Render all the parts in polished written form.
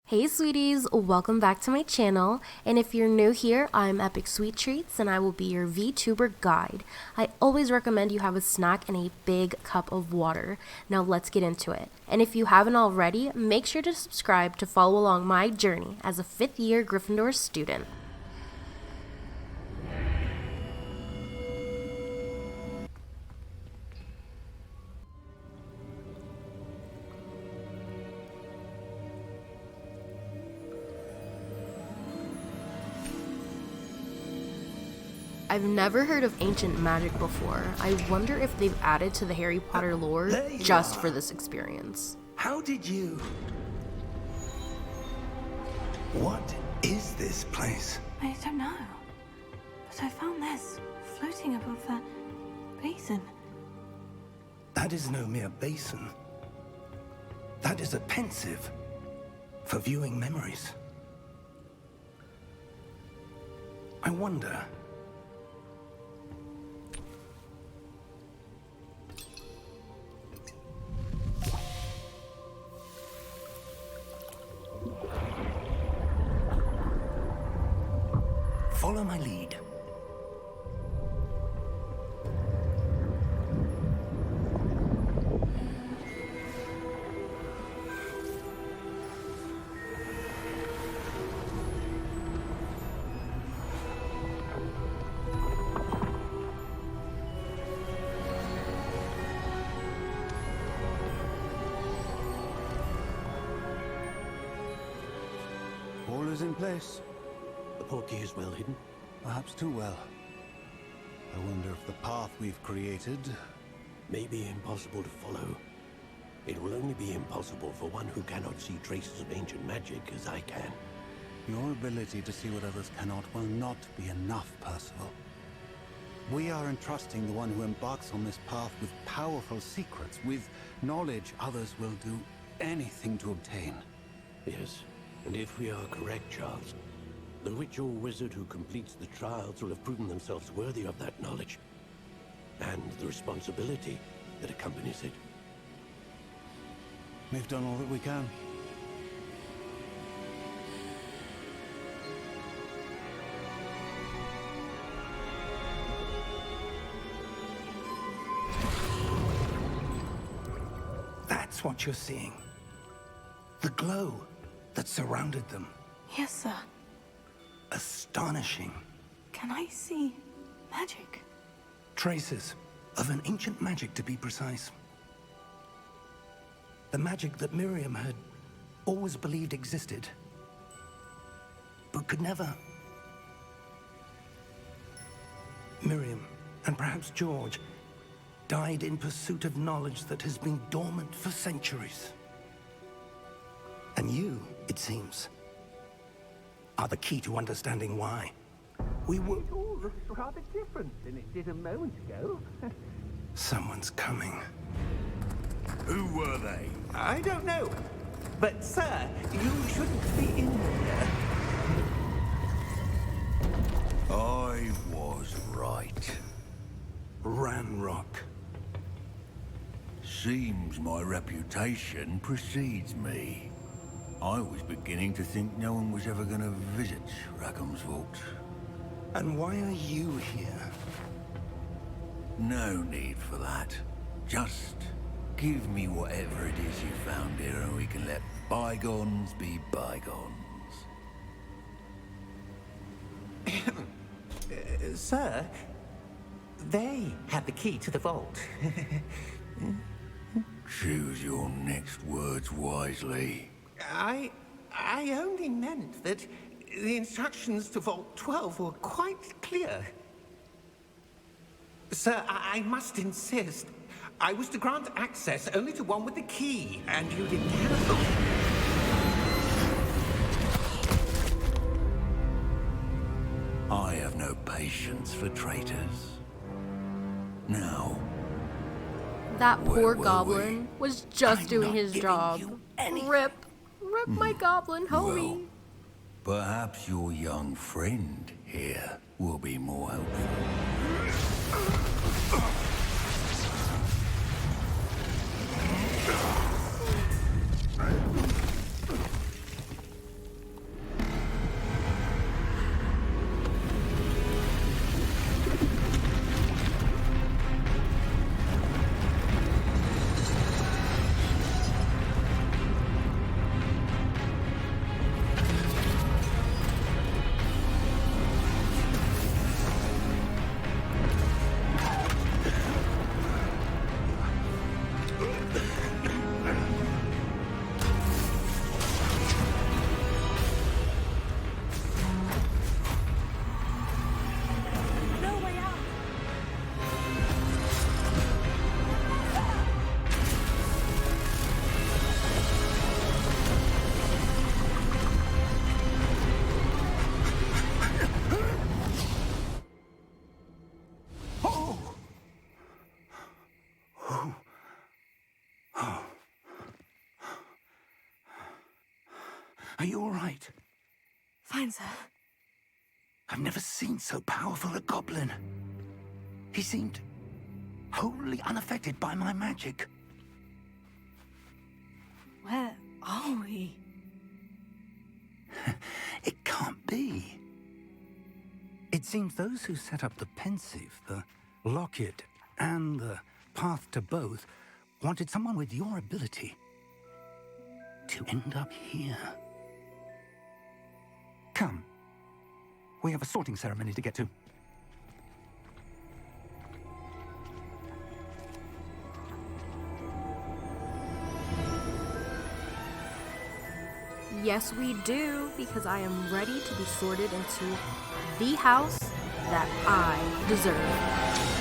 Hey sweeties, welcome back to my channel, and if you're new here, I'm EpicSweetTreats and I will be your VTuber guide. I always recommend you have a snack and a big cup of water. Now let's get into it. And if you haven't already, make sure to subscribe to follow along my journey as a 5th year Gryffindor student. I've never heard of ancient magic before. I wonder if they've added to the Harry Potter lore just for this experience. How did you... What is this place? I don't know. But I found this floating above that basin. That is no mere basin. That is a pensive for viewing memories. I wonder... Follow my lead. All is in place. The portkey is well hidden. Perhaps too well. I wonder if the path we've created... May be impossible to follow. It will only be impossible for one who cannot see traces of ancient magic as I can. Your ability to see what others cannot will not be enough, Percival. We are entrusting the one who embarks on this path with powerful secrets, with knowledge others will do anything to obtain. Yes, and if we are correct, Charles, the witch or wizard who completes the trials will have proven themselves worthy of that knowledge, and the responsibility that accompanies it. We've done all that we can. That's what you're seeing. The glow that surrounded them. Yes, sir. Astonishing. Can I see magic? Traces of an ancient magic, to be precise. The magic that Miriam had always believed existed, but could never. Miriam, and perhaps George, died in pursuit of knowledge that has been dormant for centuries. And you, it seems, are the key to understanding why. We were... It all looks rather different than it did a moment ago. Someone's coming. Who were they? I don't know. But, sir, you shouldn't be in here. I was right. Ranrock. Seems my reputation precedes me. I was beginning to think no one was ever going to visit Rackham's Vault. And why are you here? No need for that. Just give me whatever it is you found here and we can let bygones be bygones. Sir, they had the key to the vault. Choose your next words wisely. I only meant that the instructions to Vault 12 were quite clear. Sir, I must insist. I was to grant access only to one with the key, and you didn't have them. I have no patience for traitors. Now, That Where poor were goblin was just I'm doing not his giving job. you anything. Rip my goblin homie. well, perhaps your young friend here will be more helpful. Are you all right? Fine, sir. I've never seen so powerful a goblin. He seemed wholly unaffected by my magic. Where are we? It can't be. It seems those who set up the pensive, the locket, and the path to both wanted someone with your ability to end up here. Come. We have a sorting ceremony to get to. Yes, we do, because I am ready to be sorted into the house that I deserve.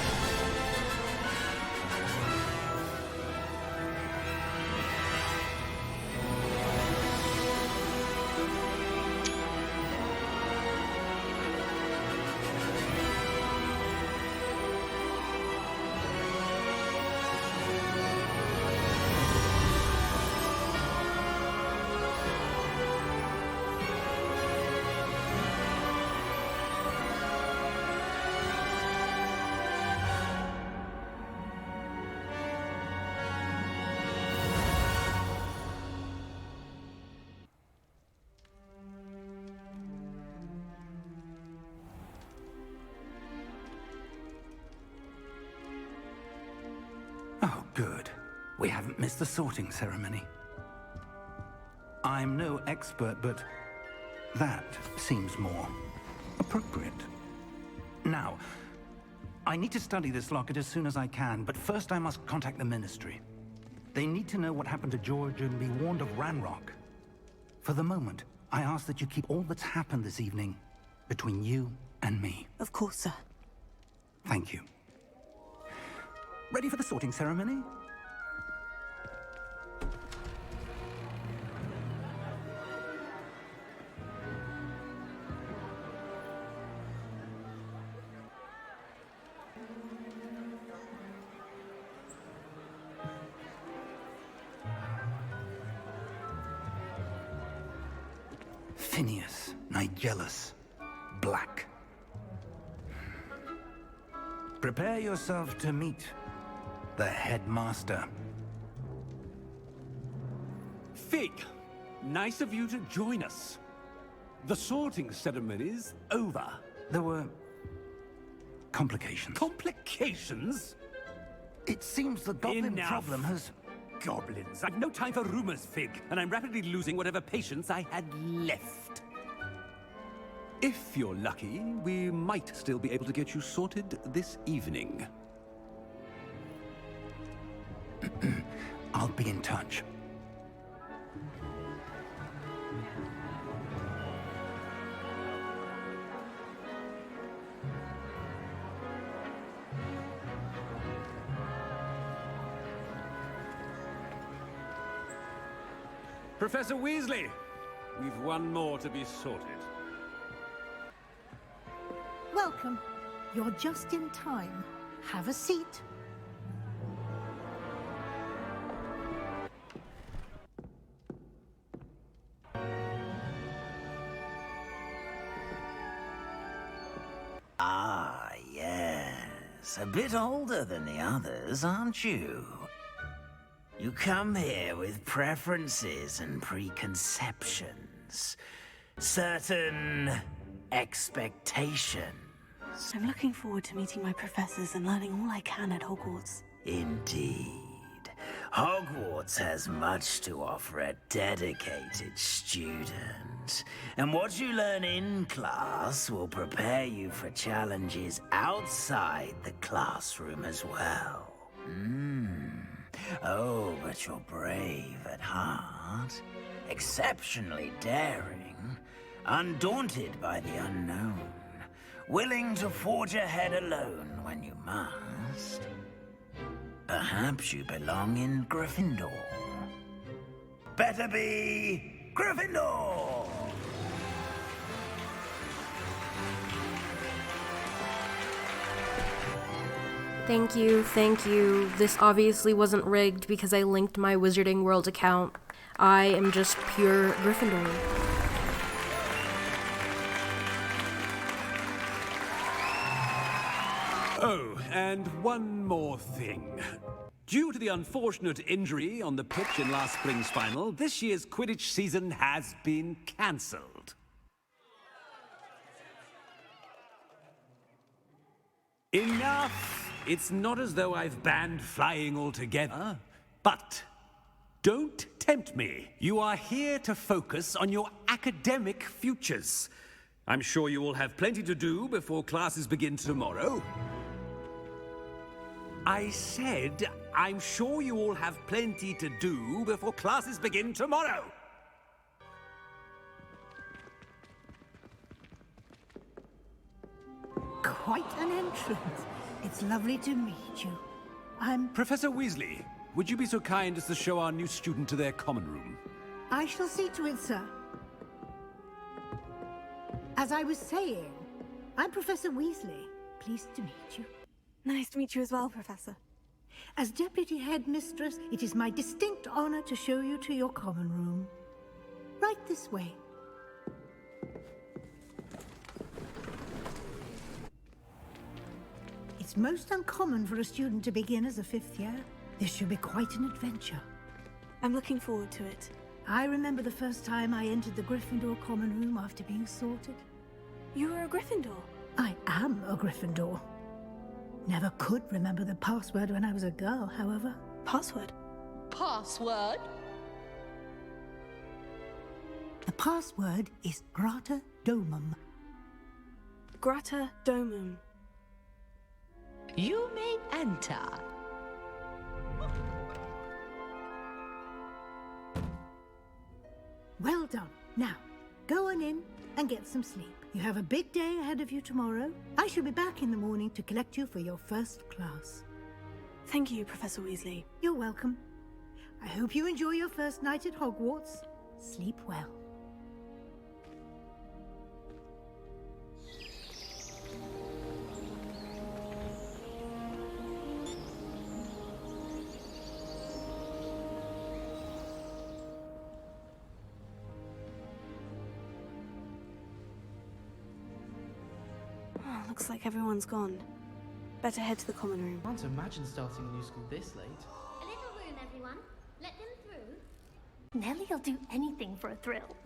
Oh, good. We haven't missed the sorting ceremony. I'm no expert, but that seems more appropriate. Now, I need to study this locket as soon as I can, but first I must contact the Ministry. They need to know what happened to George and be warned of Ranrock. For the moment, I ask that you keep all that's happened this evening between you and me. Of course, sir. Thank you. Ready for the sorting ceremony? Phineas, Nigellus, Black. Prepare yourself to meet the headmaster. Fig, nice of you to join us. The sorting ceremony's over. There were complications. Complications? It seems the goblin Enough. problem has... Goblins. I've no time for rumors, Fig, and I'm rapidly losing whatever patience I had left. If you're lucky, we might still be able to get you sorted this evening. I'll be in touch. Professor Weasley, we've one more to be sorted. Welcome. You're just in time. Have a seat. Ah, yes. A bit older than the others, aren't you? You come here with preferences and preconceptions. Certain expectations. I'm looking forward to meeting my professors and learning all I can at Hogwarts. Indeed. Hogwarts has much to offer a dedicated student. And what you learn in class will prepare you for challenges outside the classroom as well. Oh, but you're brave at heart, exceptionally daring, undaunted by the unknown, willing to forge ahead alone when you must. Perhaps you belong in Gryffindor. Better be Gryffindor! Thank you, thank you. This obviously wasn't rigged because I linked my Wizarding World account. I am just pure Gryffindor. Oh, and one more thing. Due to the unfortunate injury on the pitch in last spring's final, this year's Quidditch season has been cancelled. Enough! It's not as though I've banned flying altogether. But don't tempt me. You are here to focus on your academic futures. I'm sure you all have plenty to do before classes begin tomorrow. I said, I'm sure you all have plenty to do before classes begin tomorrow. Quite an entrance. It's lovely to meet you. I'm... Professor Weasley, would you be so kind as to show our new student to their common room? I shall see to it, sir. As I was saying, I'm Professor Weasley. Pleased to meet you. Nice to meet you as well, Professor. As Deputy Headmistress, it is my distinct honor to show you to your common room. Right this way. It's most uncommon for a student to begin as a 5th year. This should be quite an adventure. I'm looking forward to it. I remember the first time I entered the Gryffindor common room after being sorted. You were a Gryffindor? I am a Gryffindor. Never could remember the password when I was a girl, however. Password? Password? The password is Grata Domum. Grata Domum. You may enter. Well done. Now, go on in and get some sleep. You have a big day ahead of you tomorrow. I shall be back in the morning to collect you for your first class. Thank you, Professor Weasley. You're welcome. I hope you enjoy your first night at Hogwarts. Sleep well. Looks like everyone's gone. Better head to the common room. I can't imagine starting a new school this late. A little room, everyone. Let them through. Nellie'll do anything for a thrill.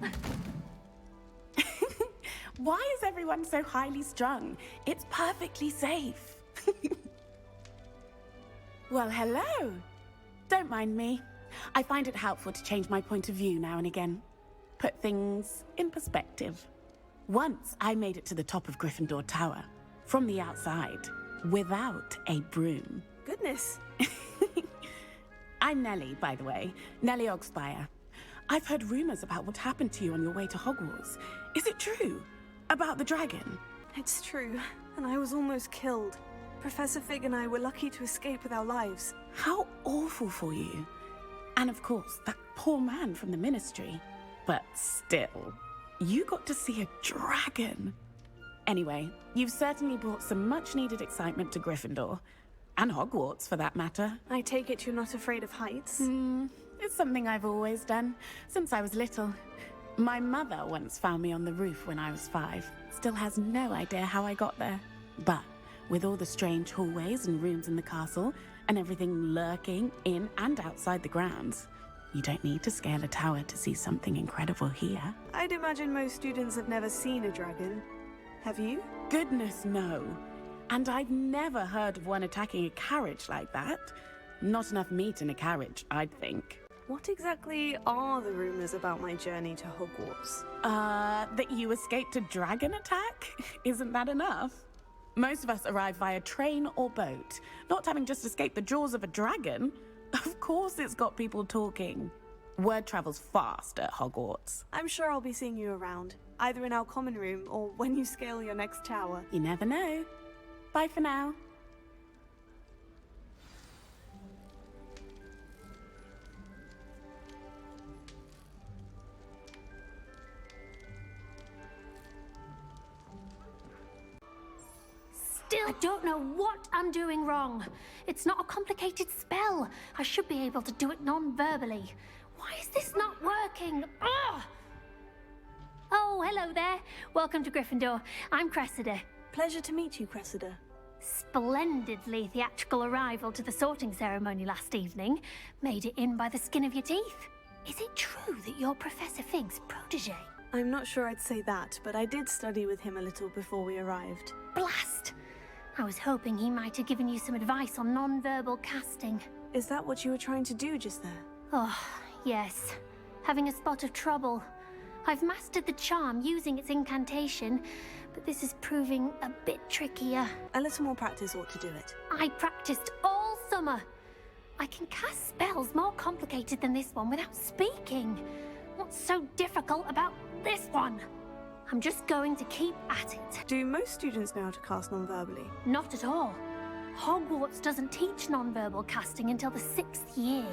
Why is everyone so highly strung? It's perfectly safe. Well, hello. Don't mind me. I find it helpful to change my point of view now and again. Put things in perspective. Once I made it to the top of Gryffindor Tower, from the outside, without a broom. Goodness. I'm Nellie, by the way. Nellie Ogspire. I've heard rumors about what happened to you on your way to Hogwarts. Is it true? About the dragon? It's true, and I was almost killed. Professor Fig and I were lucky to escape with our lives. How awful for you. And of course, that poor man from the Ministry. But still, you got to see a dragon. Anyway, you've certainly brought some much-needed excitement to Gryffindor. And Hogwarts, for that matter. I take it you're not afraid of heights? It's something I've always done, since I was little. My mother once found me on the roof when I was 5. Still has no idea how I got there. But with all the strange hallways and rooms in the castle, and everything lurking in and outside the grounds, you don't need to scale a tower to see something incredible here. I'd imagine most students have never seen a dragon. Have you? Goodness, no. And I've never heard of one attacking a carriage like that. Not enough meat in a carriage, I'd think. What exactly are the rumors about my journey to Hogwarts? That you escaped a dragon attack? Isn't that enough? Most of us arrive via train or boat, not having just escaped the jaws of a dragon. Of course it's got people talking. Word travels fast at Hogwarts. I'm sure I'll be seeing you around, either in our common room or when you scale your next tower. You never know. Bye for now. I don't know what I'm doing wrong. It's not a complicated spell. I should be able to do it non-verbally. Why is this not working? Ugh! Oh, hello there. Welcome to Gryffindor. I'm Cressida. Pleasure to meet you, Cressida. Splendidly theatrical arrival to the sorting ceremony last evening. Made it in by the skin of your teeth. Is it true that you're Professor Fig's protege? I'm not sure I'd say that, but I did study with him a little before we arrived. Blast! I was hoping he might have given you some advice on non-verbal casting. Is that what you were trying to do just there? Oh, yes. Having a spot of trouble. I've mastered the charm using its incantation, but this is proving a bit trickier. A little more practice ought to do it. I practiced all summer. I can cast spells more complicated than this one without speaking. What's so difficult about this one? I'm just going to keep at it. Do most students know how to cast non-verbally? Not at all. Hogwarts doesn't teach non-verbal casting until the 6th year,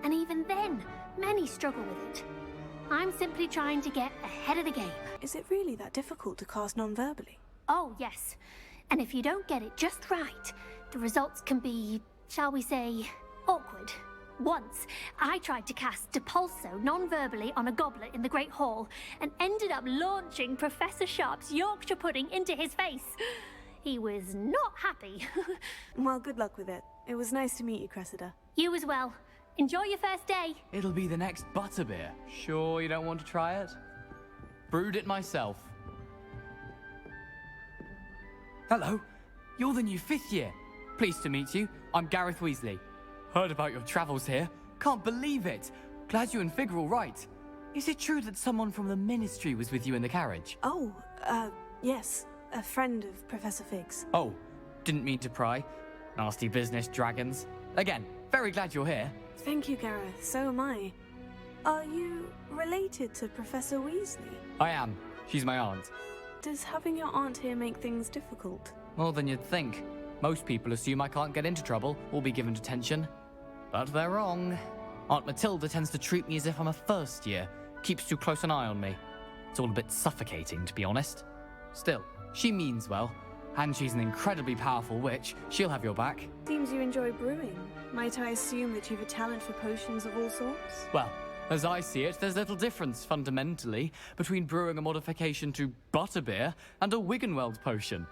and even then, many struggle with it. I'm simply trying to get ahead of the game. Is it really that difficult to cast non-verbally? Oh, yes. And if you don't get it just right, the results can be, shall we say, awkward. Once, I tried to cast Depulso non-verbally on a goblet in the Great Hall and ended up launching Professor Sharp's Yorkshire pudding into his face. He was not happy. Well, good luck with it. It was nice to meet you, Cressida. You as well. Enjoy your first day. It'll be the next butterbeer. Sure you don't want to try it? Brewed it myself. Hello. You're the new 5th year. Pleased to meet you. I'm Gareth Weasley. Heard about your travels here. Can't believe it. Glad you and Fig are all right. Is it true that someone from the Ministry was with you in the carriage? Oh, yes. A friend of Professor Fig's. Oh, didn't mean to pry. Nasty business, dragons. Again, very glad you're here. Thank you, Gareth. So am I. Are you related to Professor Weasley? I am. She's my aunt. Does having your aunt here make things difficult? More than you'd think. Most people assume I can't get into trouble or be given detention. But they're wrong. Aunt Matilda tends to treat me as if I'm a first year. Keeps too close an eye on me. It's all a bit suffocating, to be honest. Still, she means well. And she's an incredibly powerful witch. She'll have your back. Seems you enjoy brewing. Might I assume that you've a talent for potions of all sorts? Well, as I see it, there's little difference, fundamentally, between brewing a modification to butterbeer and a Wiggenweld potion.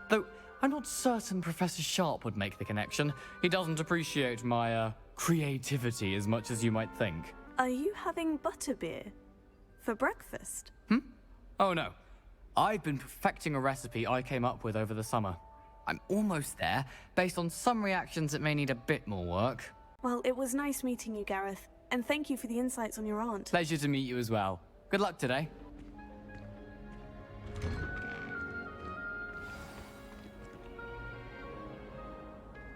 Though, I'm not certain Professor Sharp would make the connection. He doesn't appreciate my, creativity as much as you might think. Are you having butterbeer? For breakfast? Oh no. I've been perfecting a recipe I came up with over the summer. I'm almost there. Based on some reactions, it may need a bit more work. Well, it was nice meeting you, Gareth. And thank you for the insights on your aunt. Pleasure to meet you as well. Good luck today.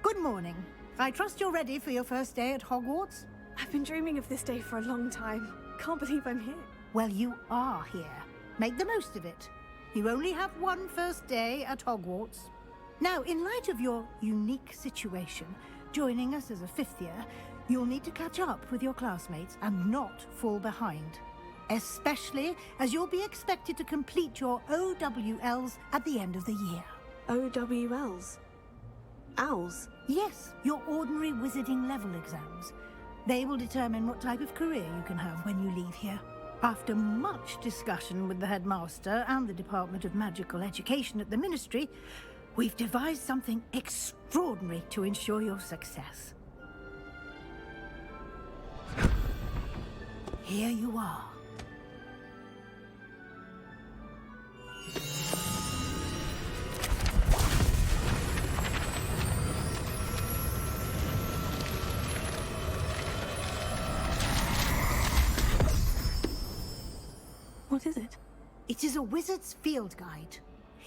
Good morning. I trust you're ready for your first day at Hogwarts? I've been dreaming of this day for a long time. Can't believe I'm here. Well, you are here. Make the most of it. You only have one first day at Hogwarts. Now, in light of your unique situation, joining us as a 5th year, you'll need to catch up with your classmates and not fall behind. Especially as you'll be expected to complete your OWLs at the end of the year. OWLs? Owls? Yes, your ordinary wizarding level exams. They will determine what type of career you can have when you leave here. After much discussion with the headmaster and the Department of Magical Education at the Ministry, we've devised something extraordinary to ensure your success. Here you are. What is it? It is a wizard's field guide.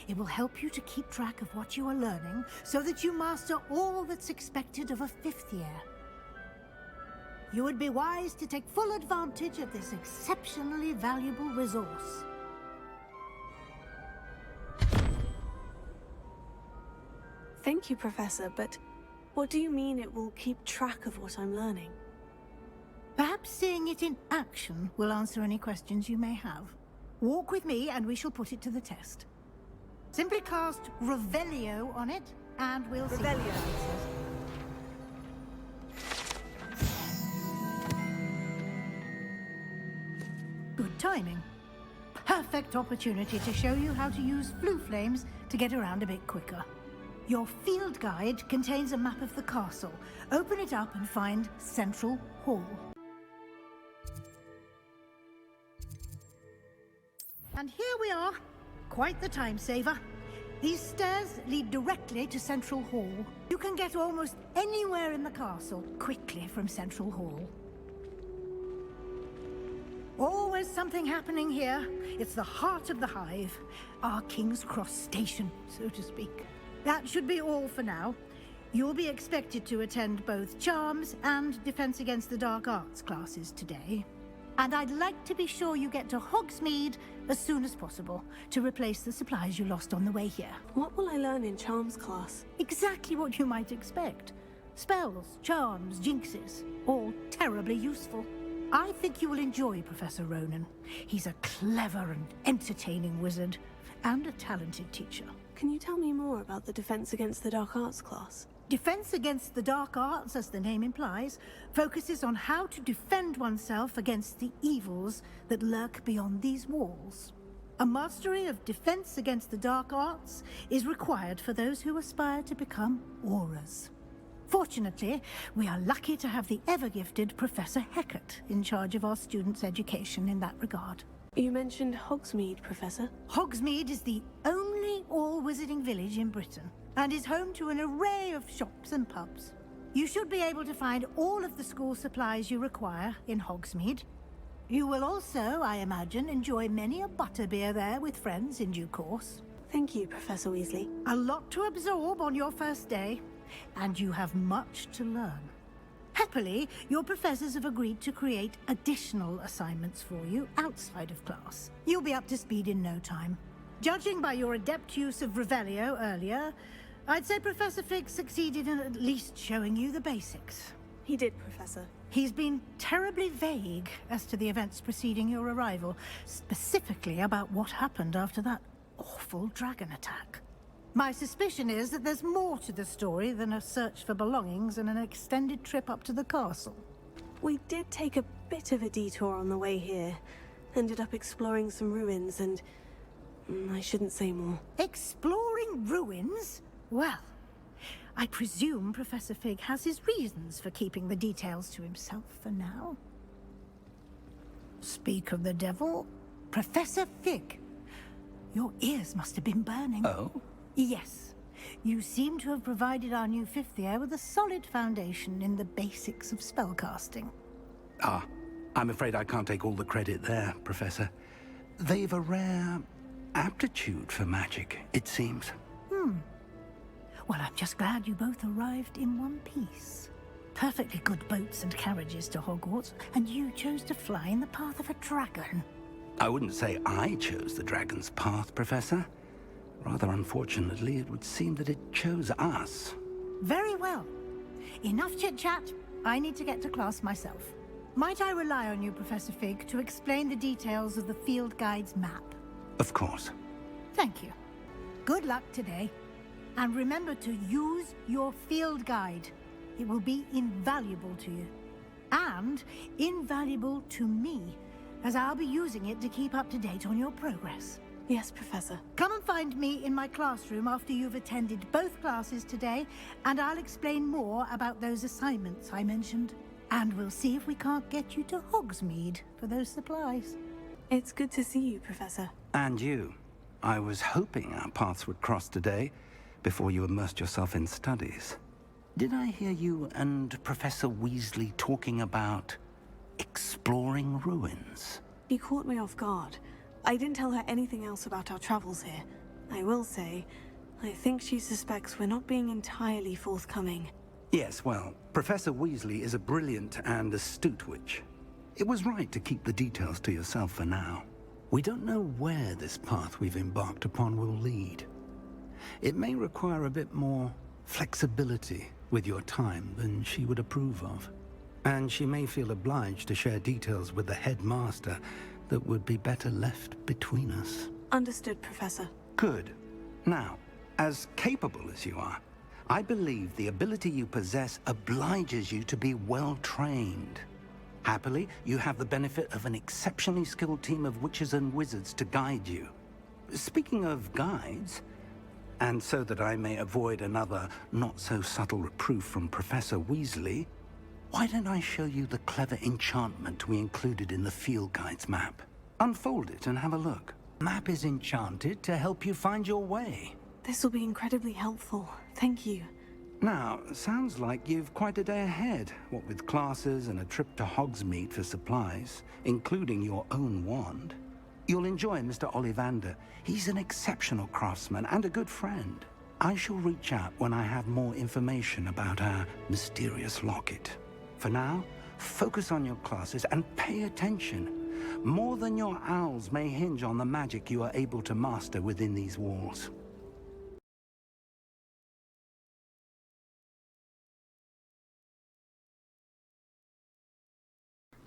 It will help you to keep track of what you are learning so that you master all that's expected of a 5th year. You would be wise to take full advantage of this exceptionally valuable resource. Thank you, Professor, but what do you mean it will keep track of what I'm learning? Perhaps seeing it in action will answer any questions you may have. Walk with me and we shall put it to the test. Simply cast Revelio on it and we'll see. Revelio. Good timing. Perfect opportunity to show you how to use flue flames to get around a bit quicker. Your field guide contains a map of the castle. Open it up and find Central Hall. And here we are. Quite the time saver. These stairs lead directly to Central Hall. You can get almost anywhere in the castle quickly from Central Hall. Always something happening here. It's the heart of the hive. Our King's Cross station, so to speak. That should be all for now. You'll be expected to attend both Charms and Defense Against the Dark Arts classes today. And I'd like to be sure you get to Hogsmeade as soon as possible to replace the supplies you lost on the way here. What will I learn in Charms class? Exactly what you might expect. Spells, charms, jinxes, all terribly useful. I think you will enjoy Professor Ronan. He's a clever and entertaining wizard, and a talented teacher. Can you tell me more about the Defense Against the Dark Arts class? Defense Against the Dark Arts, as the name implies, focuses on how to defend oneself against the evils that lurk beyond these walls. A mastery of Defense Against the Dark Arts is required for those who aspire to become Aurors. Fortunately, we are lucky to have the ever-gifted Professor Hecat in charge of our students' education in that regard. You mentioned Hogsmeade, Professor. Hogsmeade is the only all-wizarding village in Britain, and is home to an array of shops and pubs. You should be able to find all of the school supplies you require in Hogsmeade. You will also, I imagine, enjoy many a butterbeer there with friends in due course. Thank you, Professor Weasley. A lot to absorb on your first day, and you have much to learn. Happily, your professors have agreed to create additional assignments for you outside of class. You'll be up to speed in no time. Judging by your adept use of Revelio earlier, I'd say Professor Fig succeeded in at least showing you the basics. He did, Professor. He's been terribly vague as to the events preceding your arrival, specifically about what happened after that awful dragon attack. My suspicion is that there's more to the story than a search for belongings and an extended trip up to the castle. We did take a bit of a detour on the way here. Ended up exploring some ruins and... I shouldn't say more. Exploring ruins? Well, I presume Professor Fig has his reasons for keeping the details to himself for now. Speak of the devil, Professor Fig. Your ears must have been burning. Oh? Yes. You seem to have provided our new fifth year with a solid foundation in the basics of spellcasting. Ah, I'm afraid I can't take all the credit there, Professor. They've a rare aptitude for magic, it seems. Well, I'm just glad you both arrived in one piece. Perfectly good boats and carriages to Hogwarts, and you chose to fly in the path of a dragon. I wouldn't say I chose the dragon's path, Professor. Rather unfortunately, it would seem that it chose us. Very well. Enough chit-chat. I need to get to class myself. Might I rely on you, Professor Fig, to explain the details of the field guide's map? Of course. Thank you. Good luck today. And remember to use your field guide. It will be invaluable to you. And invaluable to me, as I'll be using it to keep up to date on your progress. Yes, Professor. Come and find me in my classroom after you've attended both classes today, and I'll explain more about those assignments I mentioned. And we'll see if we can't get you to Hogsmeade for those supplies. It's good to see you, Professor. And you. I was hoping our paths would cross today, before you immersed yourself in studies. Did I hear you and Professor Weasley talking about exploring ruins? You caught me off guard. I didn't tell her anything else about our travels here. I will say, I think she suspects we're not being entirely forthcoming. Yes, well, Professor Weasley is a brilliant and astute witch. It was right to keep the details to yourself for now. We don't know where this path we've embarked upon will lead. It may require a bit more flexibility with your time than she would approve of. And she may feel obliged to share details with the headmaster that would be better left between us. Understood, Professor. Good. Now, as capable as you are, I believe the ability you possess obliges you to be well trained. Happily, you have the benefit of an exceptionally skilled team of witches and wizards to guide you. Speaking of guides, And so that I may avoid another not-so-subtle reproof from Professor Weasley, why don't I show you the clever enchantment we included in the field guide's map? Unfold it and have a look. Map is enchanted to help you find your way. This will be incredibly helpful. Thank you. Now, sounds like you've quite a day ahead, what with classes and a trip to Hogsmeade for supplies, including your own wand. You'll enjoy Mr. Ollivander. He's an exceptional craftsman and a good friend. I shall reach out when I have more information about our mysterious locket. For now, focus on your classes and pay attention. More than your owls may hinge on the magic you are able to master within these walls.